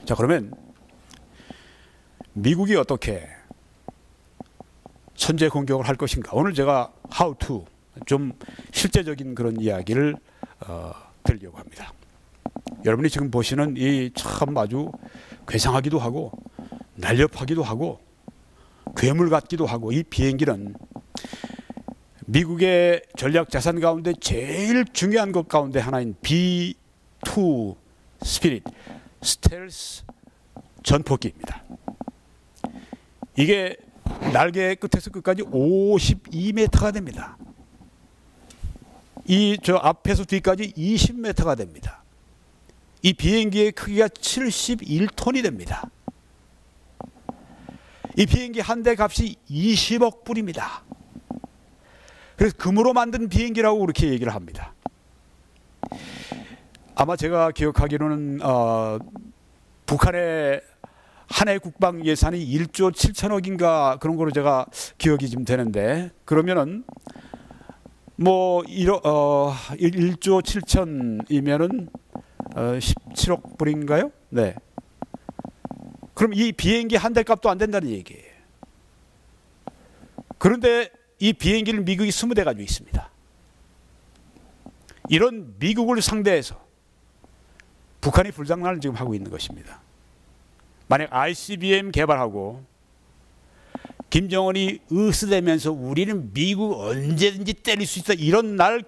자, 그러면 미국이 어떻게 선제 공격을 할 것인가? 오늘 제가 how to 좀 실제적인 그런 이야기를 드리려고 합니다. 여러분이 지금 보시는 이 참 아주 괴상하기도 하고 날렵하기도 하고 괴물 같기도 하고 이 비행기는 미국의 전략 자산 가운데 제일 중요한 것 가운데 하나인 B-2 스피릿 스텔스 전폭기입니다. 이게 날개 끝에서 끝까지 52m가 됩니다. 이 저 앞에서 뒤까지 20m가 됩니다. 이 비행기의 크기가 71톤이 됩니다. 이 비행기 한 대 값이 20억 불입니다. 그래서 금으로 만든 비행기라고 그렇게 얘기를 합니다. 아마 제가 기억하기로는 북한의 한 해 국방 예산이 1조 7천억인가 그런 거로 제가 기억이 좀 되는데, 그러면은 뭐 1조 7천이면은 17억 불인가요? 네. 그럼 이 비행기 한 대 값도 안 된다는 얘기예요. 그런데 이 비행기를 미국이 20대 가지고 있습니다. 이런 미국을 상대해서 북한이 불장난을 지금 하고 있는 것입니다. 만약 ICBM 개발하고 김정은이 으스대면서 우리는 미국 언제든지 때릴 수 있다, 이런 날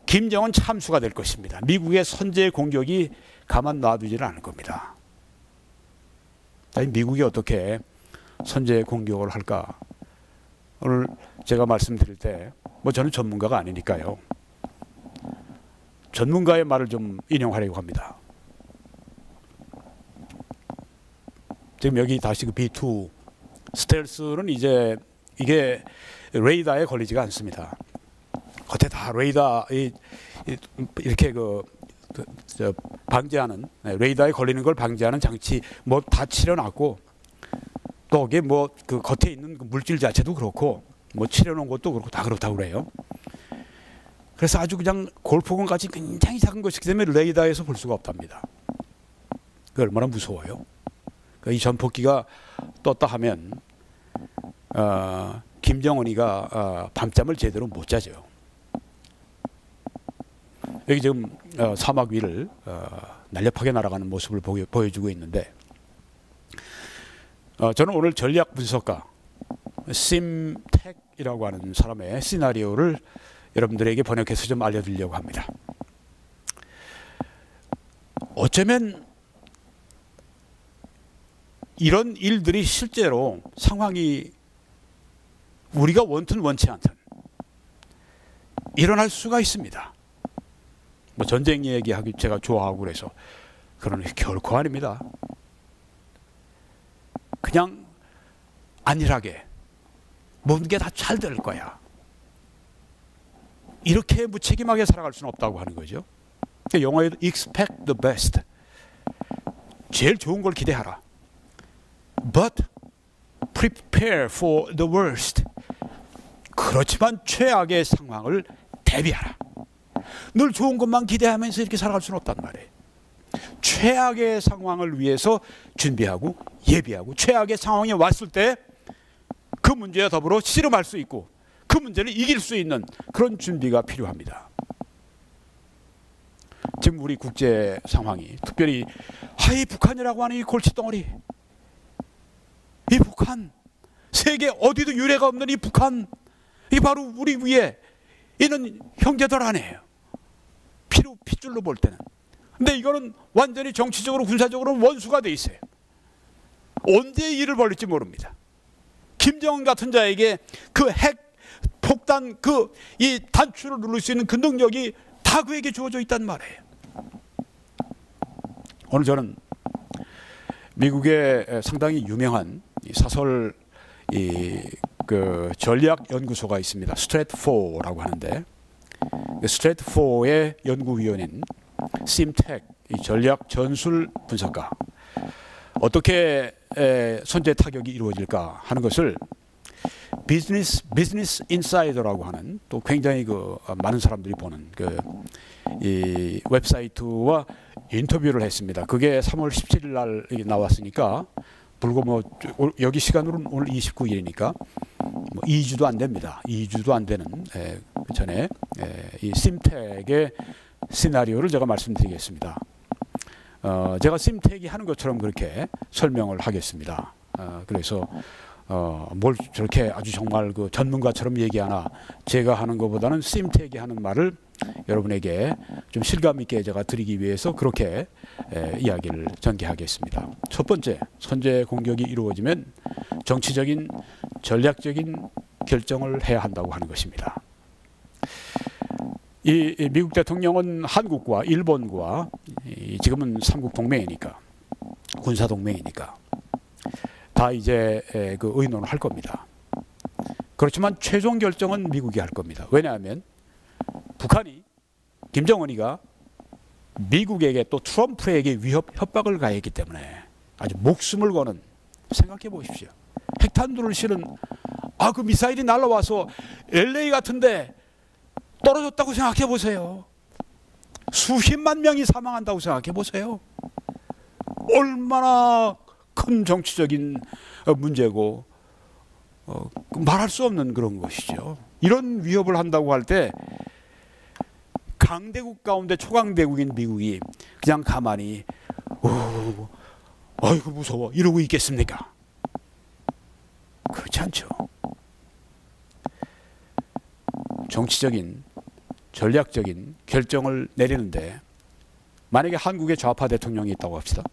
김정은 참수가 될 것입니다. 미국의 선제 공격이 가만 놔두지는 않을 겁니다. 미국이 어떻게 선제 공격을 할까? 오늘 제가 말씀드릴 때 뭐 저는 전문가가 아니니까요, 전문가의 말을 좀 인용하려고 합니다. 지금 여기 다시 그 B-2 스텔스는 이제 이게 레이더에 걸리지가 않습니다. 겉에 다 레이더 이렇게 방지하는, 레이더에 걸리는 걸 방지하는 장치 뭐 다 칠해놨고, 또 이게 뭐 그 겉에 있는 그 물질 자체도 그렇고 뭐 칠해놓은 것도 그렇고 다 그렇다고 그래요. 그래서 아주 그냥 골프공 같이 굉장히 작은 것이기 때문에 레이더에서 볼 수가 없답니다. 그 얼마나 무서워요. 이 전폭기가 떴다 하면 김정은이가 밤잠을 제대로 못 자죠. 여기 지금 사막 위를 날렵하게 날아가는 모습을 보여주고 있는데, 저는 오늘 전략 분석가 심택이라고 하는 사람의 시나리오를 여러분들에게 번역해서 좀 알려드리려고 합니다. 어쩌면 이런 일들이 실제로 상황이 우리가 원튼 원치 않든 일어날 수가 있습니다. 뭐 전쟁 얘기하기 제가 좋아하고 그래서 그런 게 결코 아닙니다. 그냥 안일하게 모든 게 다 잘 될 거야, 이렇게 무책임하게 살아갈 수는 없다고 하는 거죠. 영어에도 expect the best, 제일 좋은 걸 기대하라. But prepare for the worst. 그렇지만 최악의 상황을 대비하라. 늘 좋은 것만 기대하면서 이렇게 살아갈 수는 없단 말이에요. 최악의 상황을 위해서 준비하고 예비하고, 최악의 상황이 왔을 때 그 문제와 더불어 씨름할 수 있고 그 문제를 이길 수 있는 그런 준비가 필요합니다. 지금 우리 국제 상황이, 특별히 이 북한이라고 하는 이 골칫덩어리, 이 북한, 세계 어디도 유례가 없는 이 북한, 이 바로 우리 위에 있는 형제들 아니에요. 핏줄로 볼 때는. 근데 이거는 완전히 정치적으로 군사적으로 원수가 돼 있어요. 언제 일을 벌릴지 모릅니다. 김정은 같은 자에게 그 핵 폭탄 이 단추를 누를 수 있는 그 능력이 다 그에게 주어져 있단 말이에요. 오늘 저는 미국의 상당히 유명한 사설 그 전략 연구소가 있습니다. 스트래트포라고 하는데, 스트래트포의 연구위원인 심택, 이 전략 전술 분석가, 어떻게 선제 타격이 이루어질까 하는 것을 비즈니스 인사이더라고 하는, 또 굉장히 많은 사람들이 보는 이 웹사이트와 인터뷰를 했습니다. 그게 3월 17일 날 나왔으니까 불과 뭐 여기 시간으로는 오늘 29일이니까 뭐 2주도 안 됩니다. 2주도 안 되는 그 전에 이 심택의 시나리오를 제가 말씀드리겠습니다. 제가 심택이 하는 것처럼 그렇게 설명을 하겠습니다. 그래서 뭘 저렇게 아주 정말 그 전문가처럼 얘기하나, 제가 하는 것보다는 심택이 하는 말을 여러분에게 좀 실감 있게 제가 드리기 위해서 그렇게 이야기를 전개하겠습니다. 첫 번째, 선제 공격이 이루어지면 정치적인 전략적인 결정을 해야 한다고 하는 것입니다. 이 미국 대통령은 한국과 일본과 지금은 삼국 동맹이니까, 군사 동맹이니까 다 이제 그 의논을 할 겁니다. 그렇지만 최종 결정은 미국이 할 겁니다. 왜냐하면 북한이, 김정은이가 미국에게 또 트럼프에게 협박을 가했기 때문에 아주 목숨을 거는, 생각해 보십시오. 핵탄두를 실은 그 미사일이 날아와서 LA 같은데 떨어졌다고 생각해 보세요. 수십만 명이 사망한다고 생각해 보세요. 얼마나 큰 정치적인 문제고 말할 수 없는 그런 것이죠. 이런 위협을 한다고 할 때 강대국 가운데 초강대국인 미국이 그냥 가만히 아이고 무서워 이러고 있겠습니까? 그렇지 않죠. 정치적인 전략적인 결정을 내리는데 만약에 한국의 좌파 대통령이 있다고 합시다.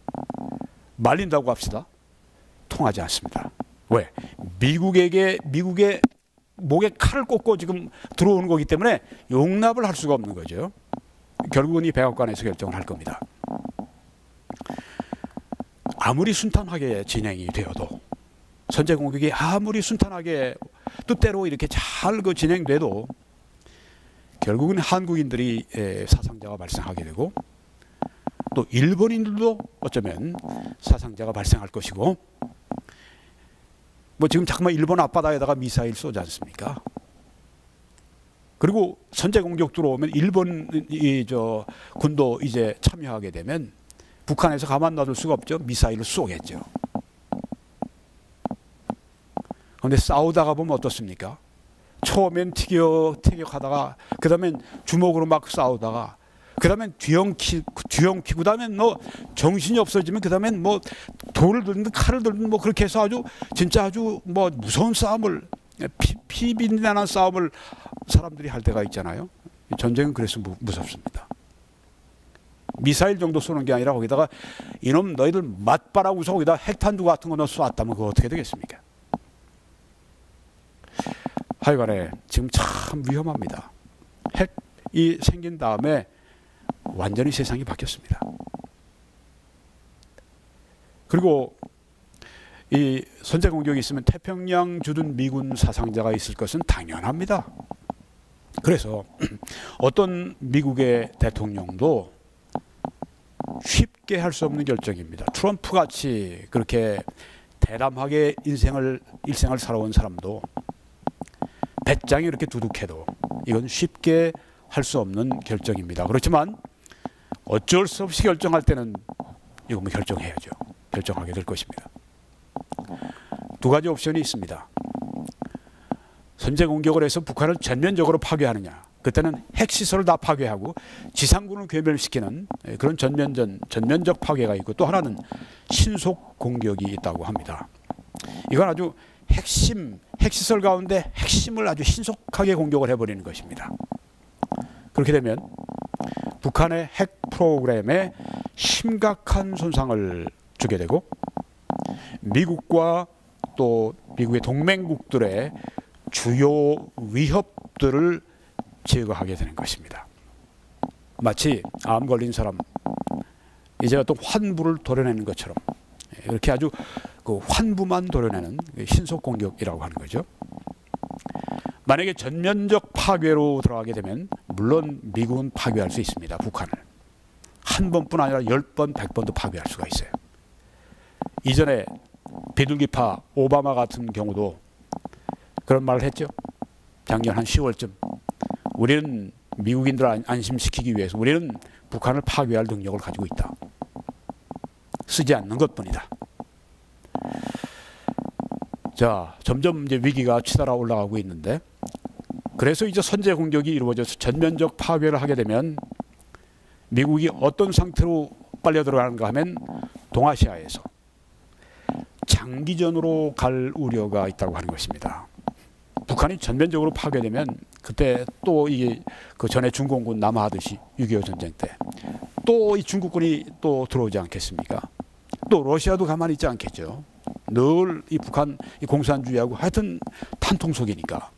말린다고 합시다. 통하지 않습니다. 왜? 미국의 목에 칼을 꽂고 지금 들어오는 거기 때문에 용납을 할 수가 없는 거죠. 결국은 이 백악관에서 결정을 할 겁니다. 아무리 순탄하게 진행이 되어도, 선제 공격이 아무리 순탄하게 뜻대로 이렇게 잘 그 진행돼도 결국은 한국인들이 사상자가 발생하게 되고, 또 일본인들도 어쩌면 사상자가 발생할 것이고, 뭐 지금 자꾸만 일본 앞바다에다가 미사일 쏘지 않습니까? 그리고 선제 공격 들어오면 일본 군도 이제 참여하게 되면 북한에서 가만 놔둘 수가 없죠. 미사일을 쏘겠죠. 그런데 싸우다가 보면 어떻습니까? 처음엔 티격하다가 그 다음엔 주먹으로 막 싸우다가 그 다음엔 뒤엉키고 그 다음엔 뭐 정신이 없어지면 그 다음엔 뭐 돌을 들든 칼을 들든 뭐 그렇게 해서 진짜 아주 뭐 무서운 싸움을, 피비린내난 싸움을 사람들이 할 때가 있잖아요. 전쟁은 그래서 무섭습니다. 미사일 정도 쏘는 게 아니라 거기다가 이놈 너희들 맛봐라고 해서 거기다 핵탄두 같은 거 넣어 쐈다면 그거 어떻게 되겠습니까? 하여간에 지금 참 위험합니다. 핵이 생긴 다음에 완전히 세상이 바뀌었습니다. 그리고 이 선제 공격이 있으면 태평양 주둔 미군 사상자가 있을 것은 당연합니다. 그래서 어떤 미국의 대통령도 쉽게 할 수 없는 결정입니다. 트럼프 같이 그렇게 대담하게 일생을 살아온 사람도 배짱이 이렇게 두둑해도 이건 쉽게 할 수 없는 결정입니다. 그렇지만 어쩔 수 없이 결정할 때는 이거 뭐 결정해야죠. 결정하게 될 것입니다. 두 가지 옵션이 있습니다. 선제 공격을 해서 북한을 전면적으로 파괴하느냐, 그때는 핵시설을 다 파괴하고 지상군을 괴멸시키는 그런 전면적 파괴가 있고, 또 하나는 신속 공격이 있다고 합니다. 이건 아주 핵시설 가운데 핵심을 아주 신속하게 공격을 해버리는 것입니다. 그렇게 되면 북한의 핵 프로그램에 심각한 손상을 주게 되고, 미국과 또 미국의 동맹국들의 주요 위협들을 제거하게 되는 것입니다. 마치 암 걸린 사람, 이제 어떤 환부를 도려내는 것처럼 이렇게 아주 그 환부만 도려내는 신속 공격이라고 하는 거죠. 만약에 전면적 파괴로 들어가게 되면 물론 미국은 파괴할 수 있습니다. 북한을. 한 번뿐 아니라 10번, 100번도 파괴할 수가 있어요. 이전에 비둘기파 오바마 같은 경우도 그런 말을 했죠. 작년 한 10월쯤. 우리는 미국인들을 안심시키기 위해서 우리는 북한을 파괴할 능력을 가지고 있다. 쓰지 않는 것뿐이다. 자, 점점 이제 위기가 치달아 올라가고 있는데, 그래서 이제 선제 공격이 이루어져서 전면적 파괴를 하게 되면 미국이 어떤 상태로 빨려 들어가는가 하면 동아시아에서 장기전으로 갈 우려가 있다고 하는 것입니다. 북한이 전면적으로 파괴되면 그때 또 이게 그 전에 중공군 남하하듯이 6.25 전쟁 때 또 이 중국군이 또 들어오지 않겠습니까? 또 러시아도 가만히 있지 않겠죠. 늘 이 북한 이 공산주의하고 하여튼 탄통속이니까.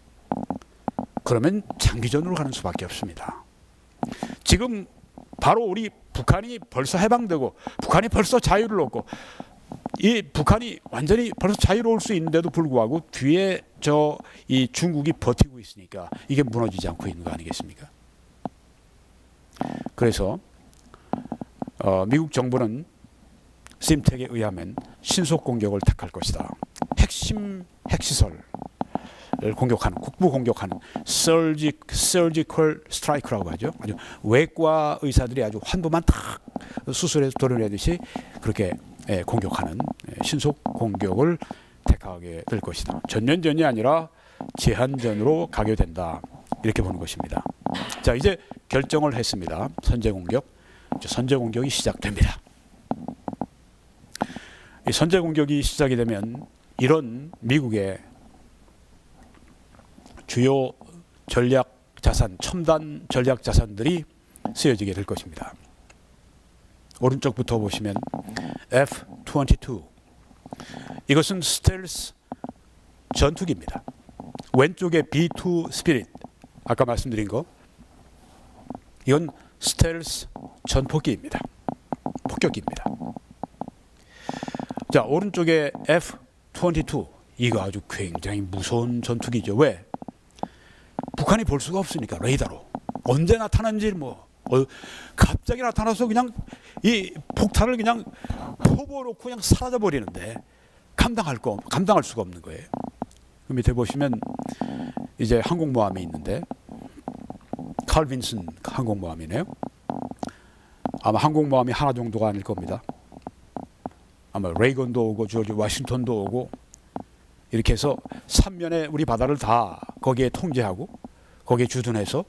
그러면 장기전으로 가는 수밖에 없습니다. 지금 바로 우리 북한이 벌써 해방되고 북한이 벌써 자유를 얻고 이 북한이 완전히 벌써 자유로울 수 있는데도 불구하고 뒤에 이 중국이 버티고 있으니까 이게 무너지지 않고 있는 거 아니겠습니까? 그래서 미국 정부는 심텍에 의하면 신속 공격을 택할 것이다. 핵심 핵시설을 공격하는, 국부 공격하는 서지컬 스트라이크라고 하죠. 아주 외과 의사들이 아주 환부만 탁 수술해서 도려내듯이 그렇게 공격하는 신속 공격을 택하게 될 것이다. 전면전이 아니라 제한전으로 가게 된다. 이렇게 보는 것입니다. 자, 이제 결정을 했습니다. 선제 공격. 선제 공격이 시작됩니다. 이 선제 공격이 시작이 되면 이런 미국의 주요 전략 자산, 첨단 전략 자산들이 쓰여지게 될 것입니다. 오른쪽부터 보시면 F-22 이것은 스텔스 전투기입니다. 왼쪽에 B-2 스피릿 아까 말씀드린 거 이건 스텔스 전폭기입니다. 폭격기입니다. 자, 오른쪽에 F-22 이거 아주 굉장히 무서운 전투기죠. 왜? 북한이 볼 수가 없으니까 레이더로 언제 나타난지 갑자기 나타나서 그냥 이 폭탄을 그냥 퍼부어놓고 그냥 사라져 버리는데 감당할 수가 없는 거예요. 그 밑에 보시면 이제 항공모함이 있는데 칼 빈슨 항공모함이네요. 아마 항공모함이 하나 정도가 아닐 겁니다. 아마 레이건도 오고 조지 워싱턴도 오고 이렇게 해서 3면의 우리 바다를 다 거기에 통제하고 거기에 주둔해서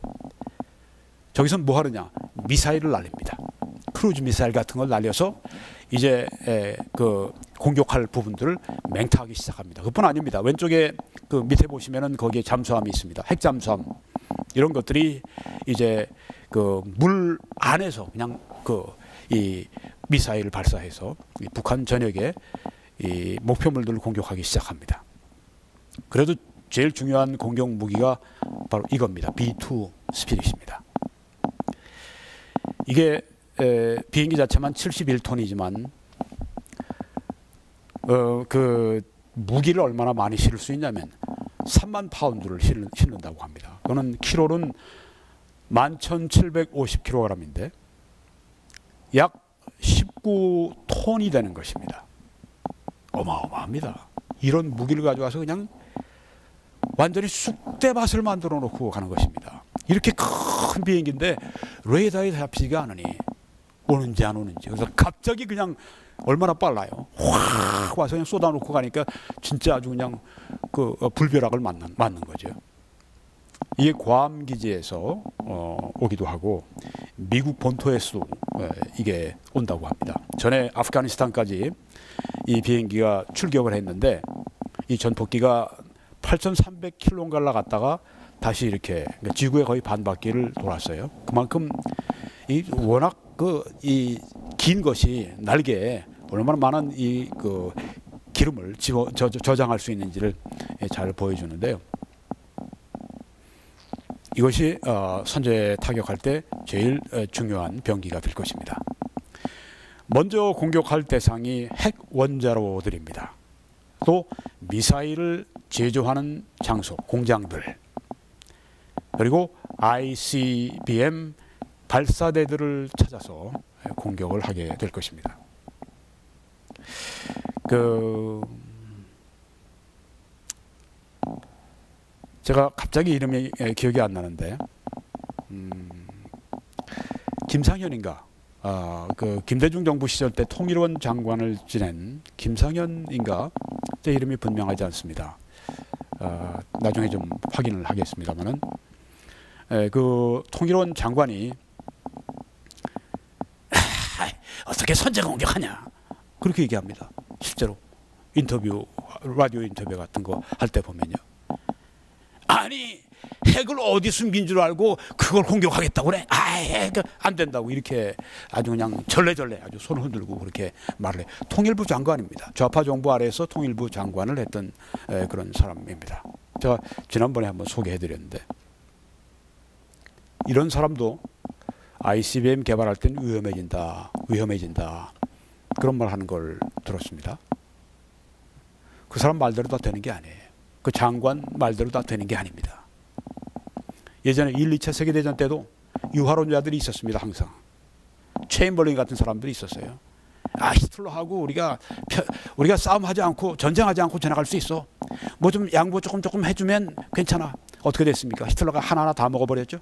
저기서 뭐 하느냐? 미사일을 날립니다. 크루즈 미사일 같은 걸 날려서 이제 그 공격할 부분들을 맹타하기 시작합니다. 그뿐 아닙니다. 왼쪽에 그 밑에 보시면은 거기에 잠수함이 있습니다. 핵잠수함 이런 것들이 이제 그 물 안에서 그냥 이 미사일을 발사해서 이 북한 전역에 이 목표물들을 공격하기 시작합니다. 그래도 제일 중요한 공격 무기가 바로 이겁니다. B-2 스피릿입니다. 이게 비행기 자체만 71톤이지만 그 무기를 얼마나 많이 실을 수 있냐면 3만 파운드를 실는다고 합니다. 그거는 키로는 11,750kg인데 약 19톤이 되는 것입니다. 어마어마합니다. 이런 무기를 가져와서 그냥 완전히 쑥대밭을 만들어 놓고 가는 것입니다. 이렇게 큰 비행기인데 레이더에 잡히지가 않으니 오는지 안 오는지. 그래서 갑자기 그냥 얼마나 빨라요. 확 와서 그냥 쏟아놓고 가니까 진짜 아주 그냥 그 불벼락을 맞는 거죠. 이게 괌 기지에서 오기도 하고 미국 본토에서도 이게 온다고 합니다. 전에 아프가니스탄까지 이 비행기가 출격을 했는데 이 전폭기가 8,300km인가 갔다가 다시 이렇게 지구의 거의 반바퀴를 돌았어요. 그만큼 이 워낙 이 긴 것이 날개에 얼마나 많은 이 그 기름을 저장할 수 있는지를 잘 보여주는데요. 이것이 선제 타격할 때 제일 중요한 병기가 될 것입니다. 먼저 공격할 대상이 핵 원자로들입니다. 또 미사일을 제조하는 장소, 공장들, 그리고 ICBM 발사대들을 찾아서 공격을 하게 될 것입니다. 제가 갑자기 이름이 기억이 안 나는데 김상현인가? 그 김대중 정부 시절 때 통일원 장관을 지낸 김상현인가? 제 이름이 분명하지 않습니다. 나중에 좀 확인을 하겠습니다만은 그 통일원 장관이 어떻게 선제 공격하냐 그렇게 얘기합니다. 실제로 인터뷰 라디오 인터뷰 같은 거 할 때 보면요. 아니 핵을 어디 숨긴 줄 알고 그걸 공격하겠다고 그래. 안 된다고 이렇게 아주 그냥 절레절레 아주 손을 흔들고 그렇게 말을 해. 통일부 장관입니다. 좌파 정부 아래에서 통일부 장관을 했던 그런 사람입니다. 제가 지난번에 한번 소개해드렸는데 이런 사람도 ICBM 개발할 땐 위험해진다 그런 말 하는 걸 들었습니다. 그 사람 말대로 다 되는 게 아니에요. 그 장관 말대로 다 되는 게 아닙니다. 예전에 1, 2차 세계대전 때도 유화론자들이 있었습니다. 항상 체인벌린 같은 사람들이 있었어요. 히틀러하고 우리가 싸움하지 않고 전쟁하지 않고 지나갈 수 있어. 뭐 좀 양보 조금 해주면 괜찮아. 어떻게 됐습니까? 히틀러가 하나하나 다 먹어버렸죠.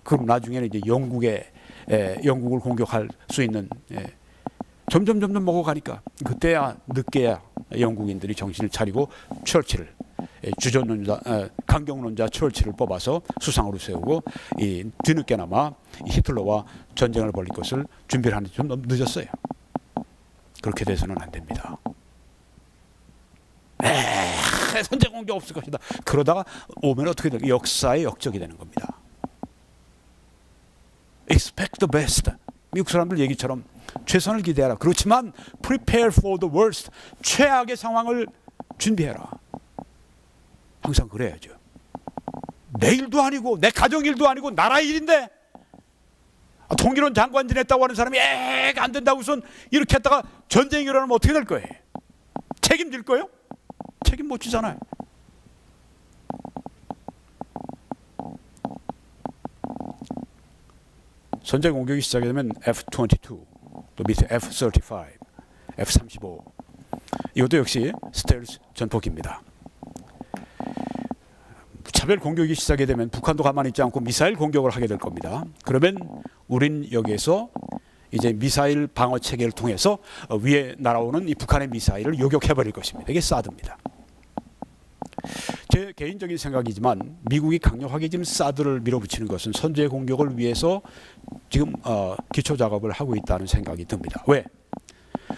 그럼 나중에는 이제 영국을 공격할 수 있는 점점 먹어가니까 그때야 늦게야 영국인들이 정신을 차리고 철치를 주전론자 강경론자 철치를 뽑아서 수상으로 세우고 뒤늦게나마 히틀러와 전쟁을 벌일 것을 준비를 하는데 좀 너무 늦었어요. 그렇게 돼서는 안 됩니다. 선제 공격 없을 것이다. 그러다가 오면 어떻게 될까? 역사의 역적이 되는 겁니다. Expect the best. 미국 사람들 얘기처럼 최선을 기대하라. 그렇지만 prepare for the worst. 최악의 상황을 준비해라. 항상 그래야죠. 내 일도 아니고 내 가정 일도 아니고 나라 일인데 통일원 장관 지냈다고 하는 사람이 안 된다고 우선 이렇게 했다가 전쟁이 일어나면 어떻게 될 거예요? 책임질 거예요? 책임 못 지잖아요. 선제 공격이 시작이 되면 F-22 또 밑에 F-35, F-35 이것도 역시 스텔스 전폭기입니다. 차별 공격이 시작이 되면 북한도 가만히 있지 않고 미사일 공격을 하게 될 겁니다. 그러면 우린 여기에서 이제 미사일 방어 체계를 통해서 위에 날아오는 이 북한의 미사일을 요격해버릴 것입니다. 이게 사드입니다. 제 개인적인 생각이지만 미국이 강력하게 지금 사드를 밀어붙이는 것은 선제 공격을 위해서 지금 기초 작업을 하고 있다는 생각이 듭니다. 왜?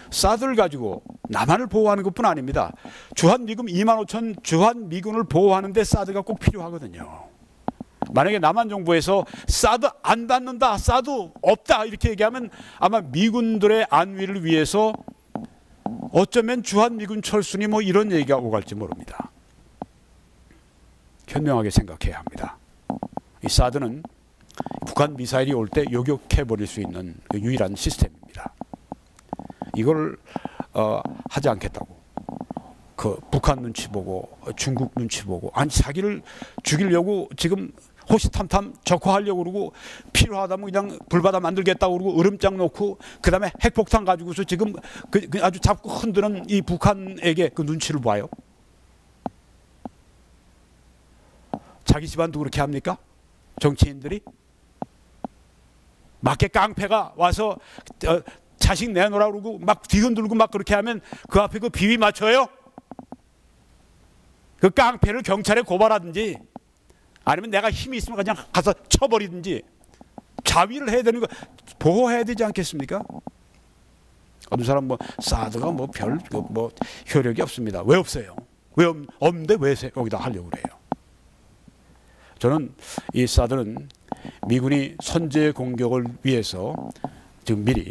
사드를 가지고 남한을 보호하는 것뿐 아닙니다. 주한미군 25,000 주한미군을 보호하는 데 사드가 꼭 필요하거든요. 만약에 남한 정부에서 사드 안 받는다, 사드 없다 이렇게 얘기하면 아마 미군들의 안위를 위해서 어쩌면 주한미군 철수니 뭐 이런 얘기가 오갈지 모릅니다. 현명하게 생각해야 합니다. 이 사드는 북한 미사일이 올 때 요격해버릴 수 있는 그 유일한 시스템입니다. 이걸 하지 않겠다고 그 북한 눈치 보고 중국 눈치 보고 아니 자기를 죽이려고 지금 호시탐탐 적화하려고 그러고 필요하다면 그냥 불바다 만들겠다고 그러고 으름장 놓고 그 다음에 핵폭탄 가지고서 지금 아주 잡고 흔드는 이 북한에게 그 눈치를 봐요. 자기 집안도 그렇게 합니까? 정치인들이? 맞게 깡패가 와서 자식 내놓으라 그러고 막 뒤흔들고 막 그렇게 하면 그 앞에 그 비위 맞춰요? 그 깡패를 경찰에 고발하든지 아니면 내가 힘이 있으면 그냥 가서 쳐버리든지 자위를 해야 되는 거 보호해야 되지 않겠습니까? 어떤 사람 뭐 사드가 뭐 별 뭐 효력이 없습니다. 왜 없어요? 왜 없는데 왜 여기다 하려고 그래요? 저는 이 사드는 미군이 선제 공격을 위해서 지금 미리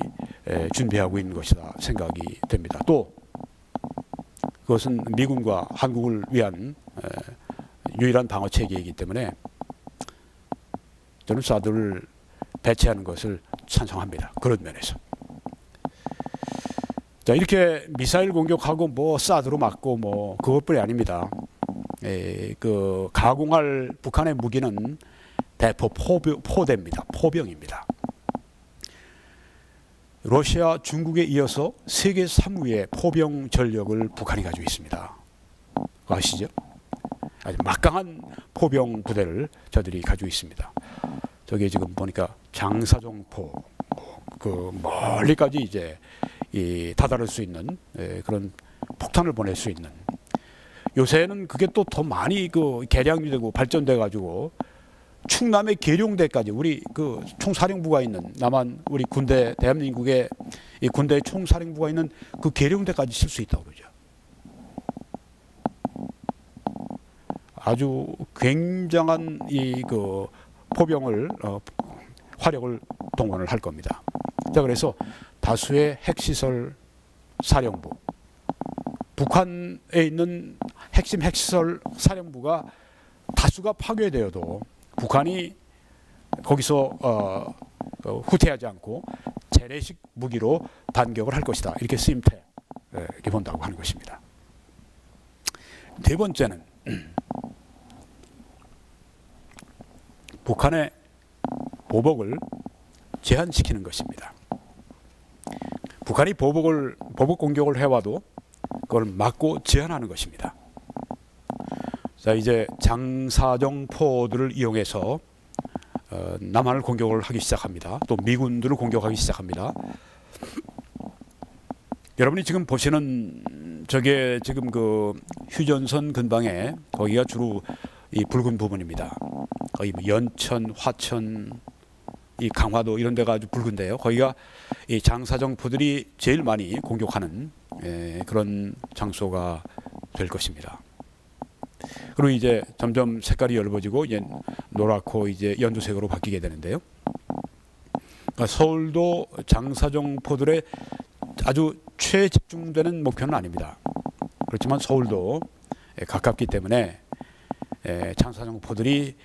준비하고 있는 것이다 생각이 됩니다. 또 그것은 미군과 한국을 위한 유일한 방어 체계이기 때문에 저는 사드를 배치하는 것을 찬성합니다. 그런 면에서. 자, 이렇게 미사일 공격하고 뭐 사드로 맞고 뭐 그것뿐이 아닙니다. 그 가공할 북한의 무기는 대포 포대입니다. 포병입니다. 러시아, 중국에 이어서 세계 3위의 포병 전력을 북한이 가지고 있습니다. 아시죠? 아주 막강한 포병 부대를 저들이 가지고 있습니다. 저기 지금 보니까 장사정포 그 멀리까지 이제 다다를 수 있는 그런 폭탄을 보낼 수 있는, 요새는 그게 또 더 많이 그 개량이 되고 발전돼 가지고 충남의 계룡대까지, 우리 그 총사령부가 있는 남한 우리 군대, 대한민국의 이 군대 총사령부가 있는 그 계룡대까지 칠 수 있다고 그러죠. 아주 굉장한 이 그 포병을 화력을 동원을 할 겁니다. 자, 그래서 다수의 핵시설 사령부, 북한에 있는 핵심 핵시설 사령부가 다수가 파괴되어도 북한이 거기서 후퇴하지 않고 재래식 무기로 반격을 할 것이다, 이렇게 쓰임태 이렇게 본다고 하는 것입니다. 네 번째는 북한의 보복을 제한시키는 것입니다. 북한이 보복 공격을 해와도 그걸 막고 제한하는 것입니다. 자, 이제 장사정포들을 이용해서 남한을 공격을 하기 시작합니다. 또 미군들을 공격하기 시작합니다. 여러분이 지금 보시는 저게 지금 그 휴전선 근방에 거기가 주로 이 붉은 부분입니다. 거의 뭐 연천, 화천, 이 강화도 이런 데가 아주 붉은데요. 거기가 이 장사정포들이 제일 많이 공격하는 그런 장소가 될 것입니다. 그리고 이제 점점 색깔이 엷어지고 이제 노랗고 이제 연두색으로 바뀌게 되는데요. 그러니까 서울도 장사정포들의 아주 최집중되는 목표는 아닙니다. 그렇지만 서울도 가깝기 때문에 장사정포들이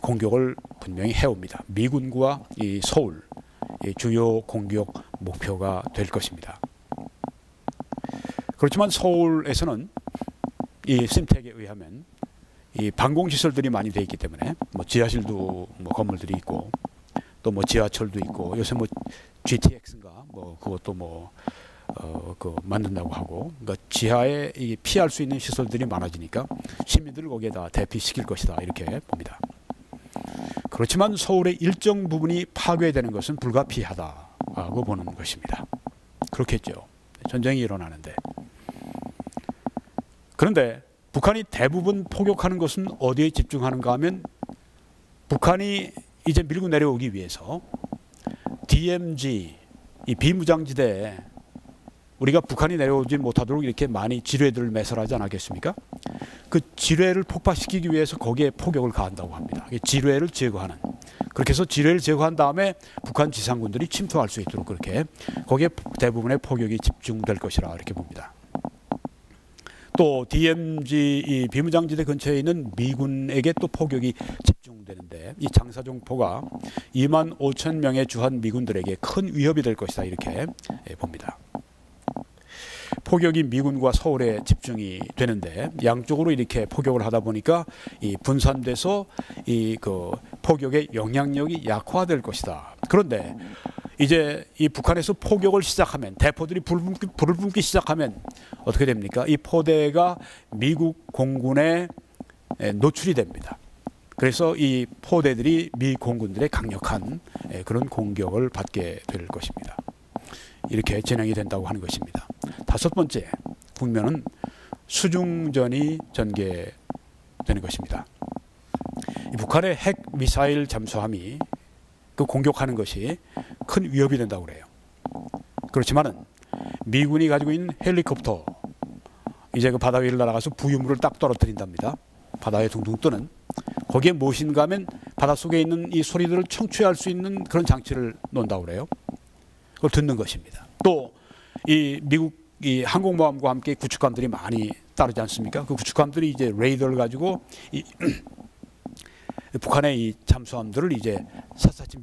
공격을 분명히 해옵니다. 미군과 이 서울, 이 주요 공격 목표가 될 것입니다. 그렇지만 서울에서는 이 심택에 의하면 이 방공시설들이 많이 되어 있기 때문에 뭐 지하실도 뭐 건물들이 있고 또 뭐 지하철도 있고, 요새 뭐 GTX인가 뭐 그것도 뭐 그 만든다고 하고, 그러니까 지하에 이 피할 수 있는 시설들이 많아지니까 시민들을 거기에다 대피시킬 것이다, 이렇게 봅니다. 그렇지만 서울의 일정 부분이 파괴되는 것은 불가피하다고 보는 것입니다. 그렇겠죠. 전쟁이 일어나는데. 그런데 북한이 대부분 포격하는 것은 어디에 집중하는가 하면, 북한이 이제 밀고 내려오기 위해서 DMZ, 이 비무장지대에 우리가 북한이 내려오지 못하도록 이렇게 많이 지뢰들을 매설하지 않았겠습니까? 그 지뢰를 폭파시키기 위해서 거기에 포격을 가한다고 합니다. 지뢰를 제거하는. 그렇게 해서 지뢰를 제거한 다음에 북한 지상군들이 침투할 수 있도록 그렇게 거기에 대부분의 포격이 집중될 것이라 이렇게 봅니다. 또 DMZ, 이 비무장지대 근처에 있는 미군에게 또 포격이 집중되는데, 이 장사정포가 25,000명의 주한 미군들에게 큰 위협이 될 것이다, 이렇게 봅니다. 포격이 미군과 서울에 집중이 되는데 양쪽으로 이렇게 포격을 하다 보니까 이 분산돼서 이 그 포격의 영향력이 약화될 것이다. 그런데 이제 이 북한에서 포격을 시작하면, 대포들이 불을 뿜기 시작하면 어떻게 됩니까? 이 포대가 미국 공군에 노출이 됩니다. 그래서 이 포대들이 미 공군들의 강력한 그런 공격을 받게 될 것입니다. 이렇게 진행이 된다고 하는 것입니다. 다섯 번째 국면은 수중전이 전개되는 것입니다. 북한의 핵 미사일 잠수함이 그 공격하는 것이 큰 위협이 된다고 그래요. 그렇지만은 미군이 가지고 있는 헬리콥터, 이제 그 바다 위를 날아가서 부유물을 딱 떨어뜨린답니다. 바다에 둥둥 뜨는, 거기에 무엇인가 하면 바닷속에 있는 이 소리들을 청취할 수 있는 그런 장치를 놓는다고 그래요. 그걸 듣는 것입니다. 또 이 미국 이 항공모함과 함께 구축함들이 많이 따르지 않습니까? 그 구축함들이 이제 레이더를 가지고 이 북한의 이 잠수함들을 이제 샅샅이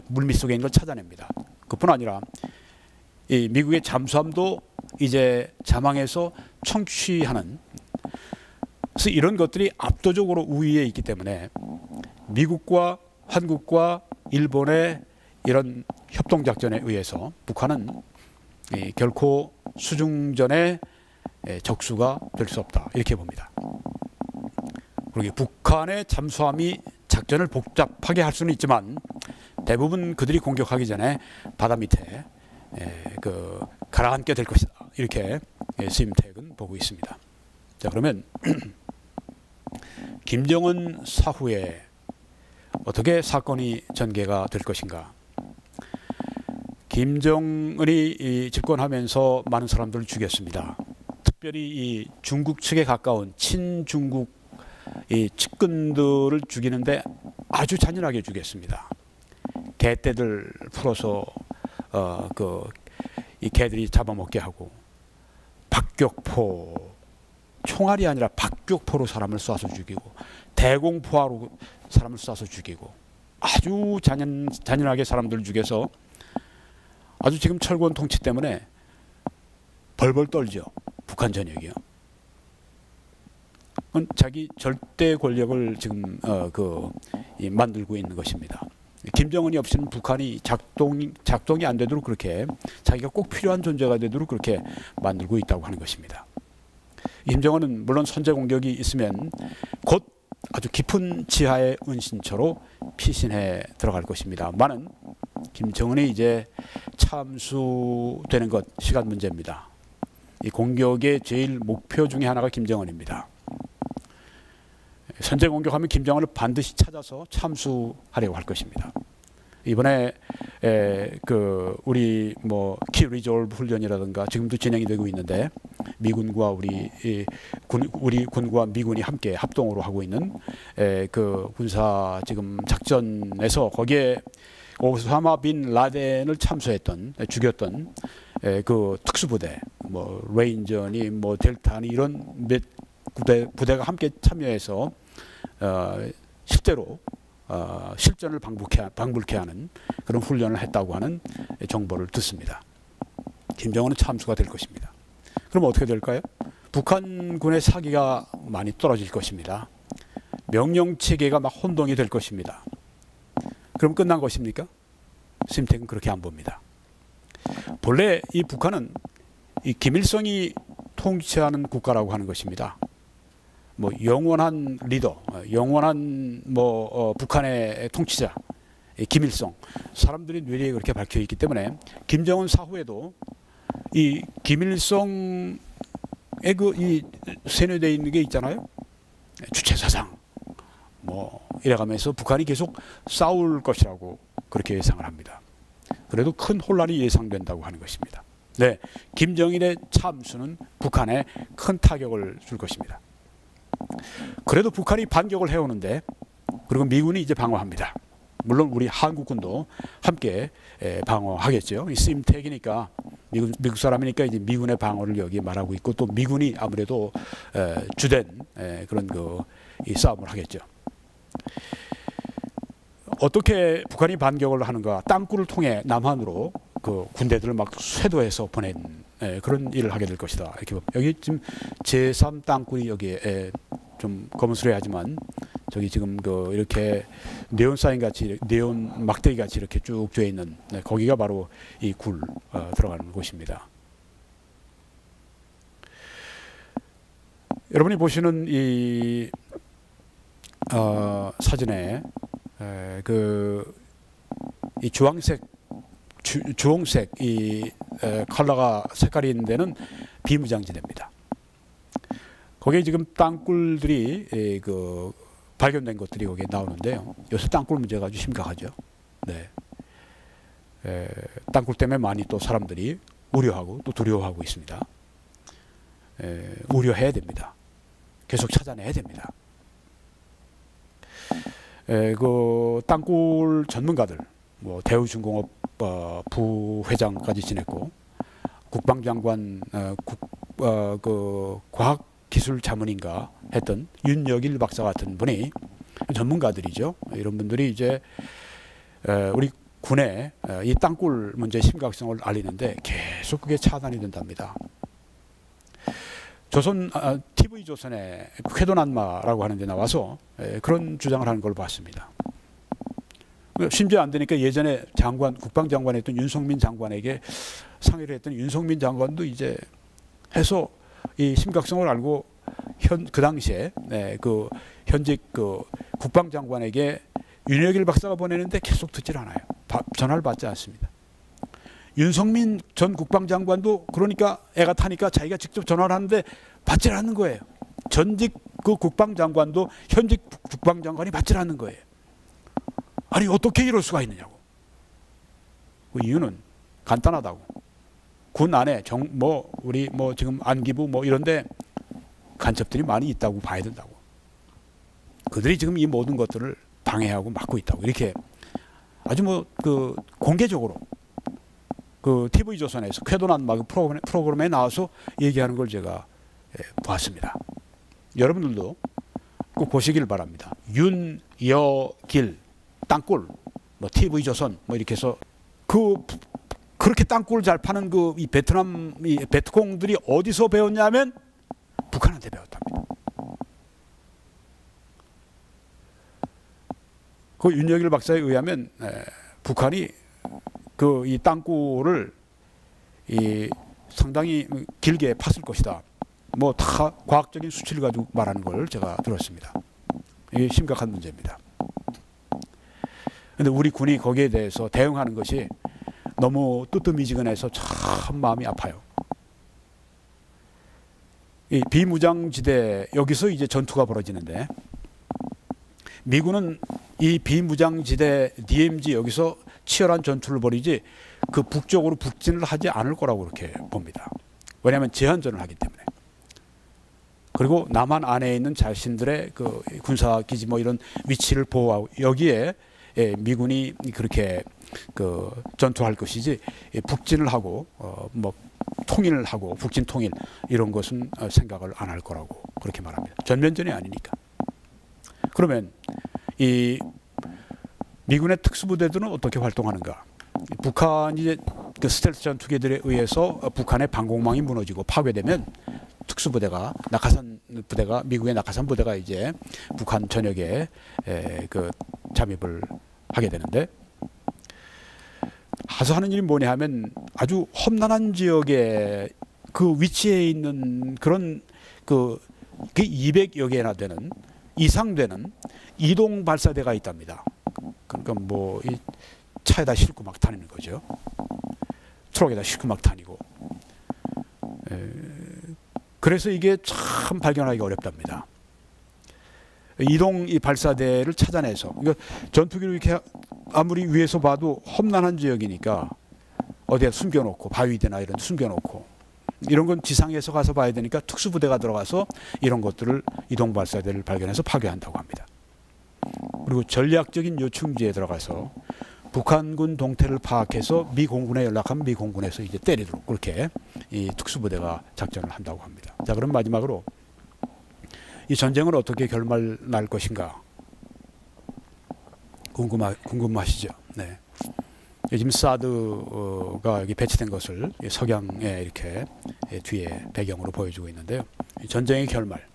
물밑 속에 있는 걸 찾아냅니다. 그뿐 아니라 이 미국의 잠수함도 이제 자망해서 청취하는, 그래서 이런 것들이 압도적으로 우위에 있기 때문에 미국과 한국과 일본의 이런 협동작전에 의해서 북한은 결코 수중전의 적수가 될 수 없다, 이렇게 봅니다. 그리고 북한의 잠수함이 작전을 복잡하게 할 수는 있지만 대부분 그들이 공격하기 전에 바다 밑에 가라앉게 될 것이다. 이렇게 스임택은 보고 있습니다. 자, 그러면 김정은 사후에 어떻게 사건이 전개가 될 것인가? 김정은이 집권하면서 많은 사람들을 죽였습니다. 특별히 이 중국 측에 가까운 친중국 이 측근들을 죽이는데 아주 잔인하게 죽였습니다. 개떼들 풀어서 이 개들이 잡아먹게 하고, 박격포, 총알이 아니라 박격포로 사람을 쏴서 죽이고, 대공포화로 사람을 쏴서 죽이고, 아주 잔인하게 사람들을 죽여서 아주 지금 철권 통치 때문에 벌벌 떨죠. 북한 전역이요. 자기 절대 권력을 지금 만들고 있는 것입니다. 김정은이 없이는 북한이 작동이 안 되도록 그렇게, 자기가 꼭 필요한 존재가 되도록 그렇게 만들고 있다고 하는 것입니다. 김정은은 물론 선제 공격이 있으면 곧 아주 깊은 지하의 은신처로 피신해 들어갈 것입니다만은 김정은이 이제 참수되는 것 시간 문제입니다. 이 공격의 제일 목표 중에 하나가 김정은입니다. 선제 공격하면 김정은을 반드시 찾아서 참수하려고 할 것입니다. 이번에 우리 키 리졸브 훈련이라든가 지금도 진행이 되고 있는데, 미군과 우리 군과 미군이 함께 합동으로 하고 있는 군사 지금 작전에서, 거기에 오사마 빈 라덴을 죽였던 그 특수부대, 레인저니 델타니 이런 몇 부대가 함께 참여해서 실제로 실전을 방불케 하는 그런 훈련을 했다고 하는 정보를 듣습니다. 김정은은 참수가 될 것입니다. 그럼 어떻게 될까요? 북한군의 사기가 많이 떨어질 것입니다. 명령체계가 막 혼동이 될 것입니다. 그럼 끝난 것입니까? 스임택은 그렇게 안 봅니다. 본래 이 북한은 이 김일성이 통치하는 국가라고 하는 것입니다. 영원한 리더, 영원한 북한의 통치자 김일성, 사람들이 뇌리에 그렇게 박혀 있기 때문에 김정은 사후에도 이 김일성의 이 세뇌되어 있는 게 있잖아요. 주체사상 이래가면서 북한이 계속 싸울 것이라고 그렇게 예상을 합니다. 그래도 큰 혼란이 예상된다고 하는 것입니다. 네, 김정일의 참수는 북한에 큰 타격을 줄 것입니다. 그래도 북한이 반격을 해오는데, 그리고 미군이 이제 방어합니다. 물론 우리 한국군도 함께 방어하겠죠. 스임택이니까, 미국 사람이니까 이제 미군의 방어를 여기 말하고 있고, 또 미군이 아무래도 주된 그런 이 싸움을 하겠죠. 어떻게 북한이 반격을 하는가? 땅굴을 통해 남한으로 그 군대들을 막 쇄도해서 보낸 그런 일을 하게 될 것이다. 이렇게 여기 지금 제3 땅굴이 여기에 좀 거무스레하지만, 저기 지금 이렇게 네온 사인 같이, 네온 막대기 같이 이렇게 쭉 돼 있는, 거기가 바로 이 굴 들어가는 곳입니다. 여러분이 보시는 이 사진에 이 주홍색 이 컬러가 색깔이 있는 데는 비무장지대입니다. 거기에 지금 땅굴들이 발견된 것들이 거기에 나오는데요. 요새 땅굴 문제가 아주 심각하죠. 네. 땅굴 때문에 많이 또 사람들이 우려하고 또 두려워하고 있습니다. 우려해야 됩니다. 계속 찾아내야 됩니다. 그 땅굴 전문가들, 대우중공업 부회장까지 지냈고, 국방장관 과학기술 자문인가 했던 윤여길 박사 같은 분이 전문가들이죠. 이런 분들이 이제 우리 군의 이 땅굴 문제의 심각성을 알리는데 계속 그게 차단이 된답니다. TV조선의 쾌도난마라고 하는 데 나와서 그런 주장을 하는 걸 봤습니다. 심지어 안 되니까 예전에 국방장관 했던 윤석민 장관에게 상의를 했던 윤석민 장관도 이제 해서 이 심각성을 알고 그 당시에 현직 국방장관에게 윤여길 박사가 보내는데 계속 듣질 않아요. 전화를 받지 않습니다. 윤석민 전 국방장관도 그러니까 애가 타니까 자기가 직접 전화를 하는데 받질 않는 거예요. 전직 그 국방장관도 현직 국방장관이 받질 않는 거예요. 아니 어떻게 이럴 수가 있느냐고. 그 이유는 간단하다고. 군 안에 우리 지금 안기부 이런데 간첩들이 많이 있다고 봐야 된다고. 그들이 지금 이 모든 것들을 방해하고 막고 있다고. 이렇게 아주 그 공개적으로 그 TV조선에서 쾌도난 막 프로그램에 나와서 얘기하는 걸 제가 보았습니다. 여러분들도 꼭 보시길 바랍니다. 윤여길 땅굴 TV조선 이렇게 해서 그렇게 땅굴 잘 파는 이 베트남 베트콩들이 어디서 배웠냐면 북한한테 배웠답니다. 그 윤여길 박사에 의하면 북한이 이 땅굴을 상당히 길게 팠을 것이다. 다 과학적인 수치를 가지고 말하는 걸 제가 들었습니다. 이게 심각한 문제입니다. 그런데 우리 군이 거기에 대해서 대응하는 것이 너무 뜨뜻미지근해서 참 마음이 아파요. 이 비무장지대 여기서 이제 전투가 벌어지는데 미군은 이 비무장지대 DMZ 여기서 치열한 전투를 벌이지 그 북쪽으로 북진을 하지 않을 거라고 그렇게 봅니다. 왜냐하면 제한전을 하기 때문에. 그리고 남한 안에 있는 자신들의 그 군사기지 이런 위치를 보호하고 여기에 미군이 그렇게 전투할 것이지 북진을 하고 통일을 하고 북진 통일 이런 것은 생각을 안 할 거라고 그렇게 말합니다. 전면전이 아니니까. 그러면 이 미군의 특수부대들은 어떻게 활동하는가? 북한이 그 스텔스 전투기들에 의해서 북한의 방공망이 무너지고 파괴되면 특수부대가 미국의 낙하산 부대가 이제 북한 전역에 잠입을 하게 되는데 가서 하는 일이 뭐냐 하면 아주 험난한 지역에 그 위치에 있는 그런 200여 개나 되는 이상 되는 이동 발사대가 있답니다. 그러니까 이 차에다 싣고 막 다니는 거죠. 트럭에다 싣고 막 다니고. 그래서 이게 참 발견하기가 어렵답니다. 이동 이 발사대를 찾아내서 전투기를 이렇게 아무리 위에서 봐도 험난한 지역이니까 어디에 숨겨놓고 바위대나 이런 데 숨겨놓고 이런 건 지상에서 가서 봐야 되니까 특수부대가 들어가서 이런 것들을 이동 발사대를 발견해서 파괴한다고 합니다. 그리고 전략적인 요충지에 들어가서 북한군 동태를 파악해서 미 공군에 연락하면 미 공군에서 이제 때리도록 그렇게 이 특수부대가 작전을 한다고 합니다. 자, 그럼 마지막으로 이 전쟁은 어떻게 결말 날 것인가 궁금하시죠? 네. 지금 사드가 여기 배치된 것을 석양에 이렇게 뒤에 배경으로 보여주고 있는데요. 전쟁의 결말.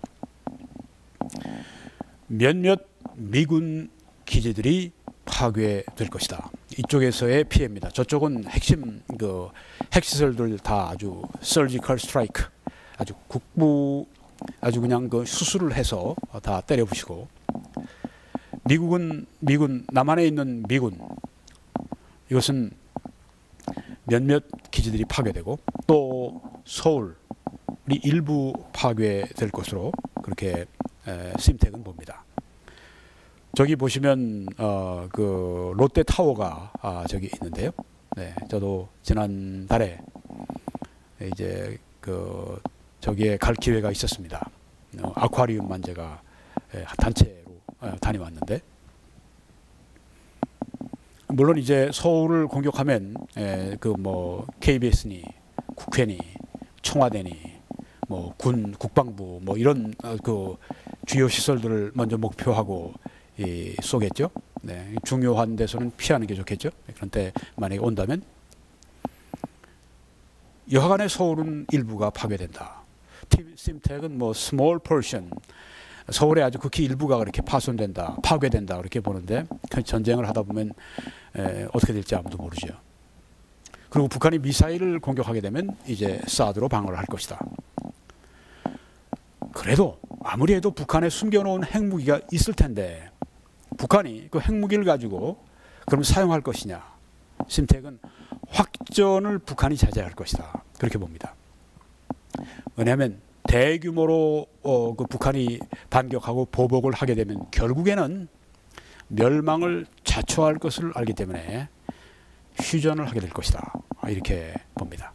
몇몇 미군 기지들이 파괴될 것이다. 이쪽에서의 피해입니다. 저쪽은 핵심 핵시설들 다 아주 서지컬 스트라이크, 아주 아주 그냥 수술을 해서 다 때려부시고 미군 남한에 있는 미군 이것은 몇몇 기지들이 파괴되고 또 서울이 일부 파괴될 것으로 그렇게 심택은 봅니다. 저기 보시면 그 롯데 타워가 저기 있는데요. 네, 저도 지난달에 이제 저기에 갈 기회가 있었습니다. 아쿠아리움만 제가 단체로 다녀왔는데 물론 이제 서울을 공격하면 KBS니 국회니 청와대니 국방부 이런 주요 시설들을 먼저 목표하고 쏘겠죠. 네, 중요한 데서는 피하는 게 좋겠죠. 그런데 만약에 온다면 여하간의 서울은 일부가 파괴된다. 심택은 small portion, 서울의 아주 극히 일부가 그렇게 파괴된다 그렇게 보는데 전쟁을 하다 보면 어떻게 될지 아무도 모르죠. 그리고 북한이 미사일을 공격하게 되면 이제 사드로 방어를 할 것이다. 그래도 아무리 해도 북한에 숨겨놓은 핵무기가 있을 텐데 북한이 그 핵무기를 가지고 그럼 사용할 것이냐. 심택은 확전을 북한이 자제할 것이다. 그렇게 봅니다. 왜냐하면 대규모로 그 북한이 반격하고 보복을 하게 되면 결국에는 멸망을 자초할 것을 알기 때문에 휴전을 하게 될 것이다. 이렇게 봅니다.